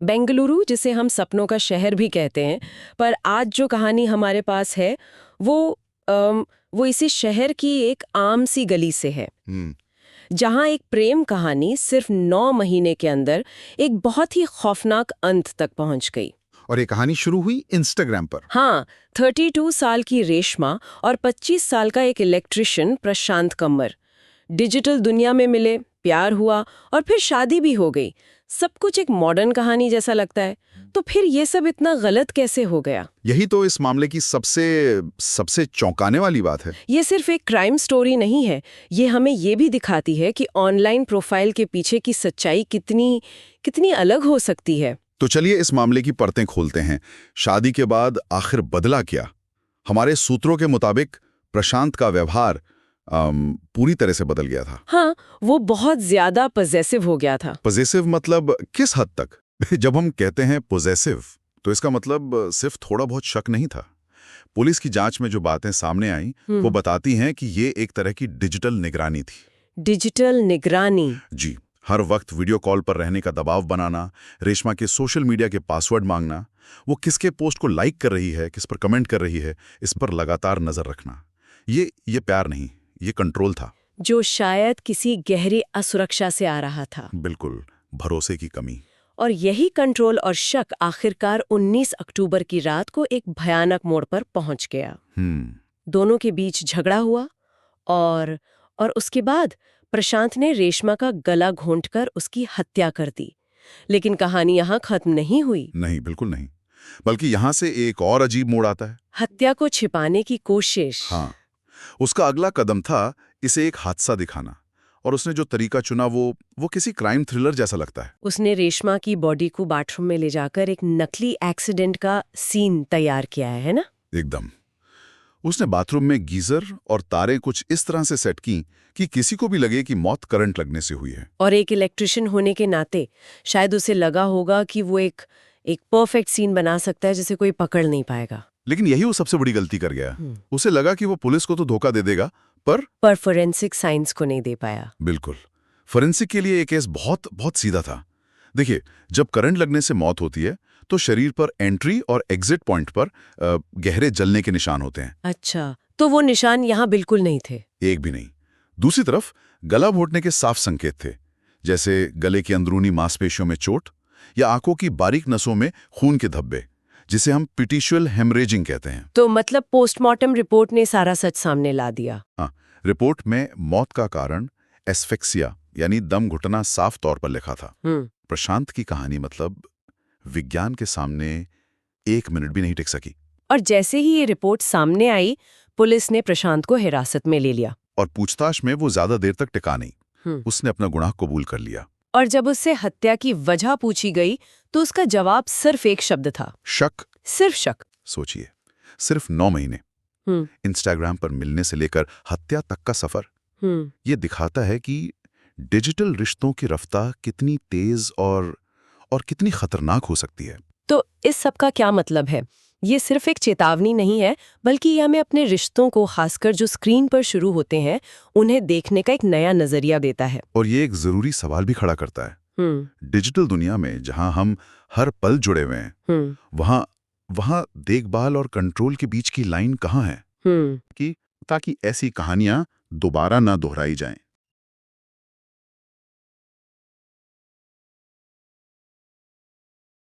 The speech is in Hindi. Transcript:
बेंगलुरु, जिसे हम सपनों का शहर भी कहते हैं, पर आज जो कहानी हमारे पास है वो वो इसी शहर की एक आम सी गली से है, जहां एक प्रेम कहानी सिर्फ 9 महीने के अंदर एक बहुत ही खौफनाक अंत तक पहुंच गई। और ये कहानी शुरू हुई इंस्टाग्राम पर। हाँ, 32 साल की रेशमा और 25 साल का एक इलेक्ट्रिशियन प्रशांत कम्मर डिजिटल दुनिया में मिले, प्यार हुआ और फिर शादी भी हो गई। सब कुछ एक मॉडर्न कहानी जैसा लगता है। तो फिर ये सब इतना गलत कैसे हो गया? यही तो इस मामले की सबसे चौंकाने वाली बात है। ये सिर्फ एक क्राइम स्टोरी नहीं है, ये हमें ये भी दिखाती है कि ऑनलाइन प्रोफाइल के पीछे की सच्चाई कितनी अलग हो सकती है। तो चलिए इस मामले की परतें खोलते हैं। शादी के बाद आखिर बदला क्या? हमारे सूत्रों के मुताबिक प्रशांत का व्यवहार पूरी तरह से बदल गया था। हाँ, वो बहुत ज्यादा पॉजेसिव हो गया था। पॉजेसिव मतलब किस हद तक? जब हम कहते हैं पॉजेसिव, तो इसका मतलब सिर्फ थोड़ा बहुत शक नहीं था। पुलिस की जांच में जो बातें सामने आई वो बताती हैं कि ये एक तरह की डिजिटल निगरानी थी। डिजिटल निगरानी? जी, हर वक्त वीडियो कॉल पर रहने का दबाव बनाना, रेशमा के सोशल मीडिया के पासवर्ड मांगना, वो किसके पोस्ट को लाइक कर रही है, किस पर कमेंट कर रही है, इस पर लगातार नजर रखना। ये प्यार नहीं, ये कंट्रोल था, जो शायद किसी गहरी असुरक्षा से आ रहा था। बिल्कुल, भरोसे की कमी। और यही कंट्रोल और शक आखिरकार 19 अक्टूबर की रात को एक भयानक मोड़ पर पहुंच गया। दोनों के बीच झगड़ा हुआ और उसके बाद प्रशांत ने रेशमा का गला घोंटकर उसकी हत्या कर दी। लेकिन कहानी यहाँ खत्म नहीं हुई। नहीं, बिल्कुल नहीं, बल्कि यहाँ से एक और अजीब मोड़ आता है। हत्या को छिपाने की कोशिश। हाँ, उसका अगला कदम था इसे एक हादसा दिखाना, और उसने जो तरीका चुना वो किसी क्राइम थ्रिलर जैसा लगता है। उसने रेशमा की बॉडी को बाथरूम में ले जाकर एक नकली एक्सीडेंट का सीन तैयार किया है ना? एकदम। उसने बाथरूम में गीजर और तारें कुछ इस तरह से सेट की कि किसी को भी लगे कि मौत करंट लगने से हुई है। और एक इलेक्ट्रिशियन होने के नाते शायद उसे लगा होगा कि वो एक परफेक्ट सीन बना सकता है जिसे कोई पकड़ नहीं पाएगा। लेकिन यही वो सबसे बड़ी गलती कर गया। उसे लगा कि वो पुलिस को तो धोखा दे देगा, पर फोरेंसिक साइंस को नहीं दे पाया। बिल्कुल, फोरेंसिक के लिए ये केस बहुत बहुत सीधा था। देखिए, जब करंट लगने से मौत होती है तो शरीर पर एंट्री और एग्जिट पॉइंट पर गहरे जलने के निशान होते हैं। अच्छा, तो वो निशान यहाँ बिल्कुल नहीं थे? एक भी नहीं। दूसरी तरफ गला घोटने के साफ संकेत थे, जैसे गले की अंदरूनी मांसपेशियों में चोट या आंखों की बारीक नसों में खून के धब्बे, जिसे हम पिटिशुअल हेमरेजिंग कहते हैं। तो मतलब पोस्टमार्टम रिपोर्ट ने सारा सच सामने ला दिया? हाँ, रिपोर्ट में मौत का कारण एस्फेक्सिया यानी दम घुटना साफ तौर पर लिखा था। प्रशांत की कहानी मतलब विज्ञान के सामने 1 मिनट भी नहीं टिक सकी। और जैसे ही ये रिपोर्ट सामने आई, पुलिस ने प्रशांत को हिरासत में ले लिया। और पूछताछ में वो ज्यादा देर तक टिका नहीं। उसने अपना गुनाह कबूल कर लिया। और जब उससे हत्या की वजह पूछी गई तो उसका जवाब सिर्फ एक शब्द था, शक। सिर्फ शक। सोचिए, सिर्फ 9 महीने, इंस्टाग्राम पर मिलने से लेकर हत्या तक का सफर। ये दिखाता है कि डिजिटल रिश्तों की रफ्तार कितनी तेज और कितनी खतरनाक हो सकती है। तो इस सब का क्या मतलब है? ये सिर्फ एक चेतावनी नहीं है, बल्कि ये हमें अपने रिश्तों को, खासकर जो स्क्रीन पर शुरू होते हैं, उन्हें देखने का एक नया नजरिया देता है। और ये एक जरूरी सवाल भी खड़ा करता है। डिजिटल दुनिया में जहां हम हर पल जुड़े हुए हैं, वहां देखभाल और कंट्रोल के बीच की लाइन कहाँ है, कि ताकि ऐसी कहानियां दोबारा ना दोहराई जाएं।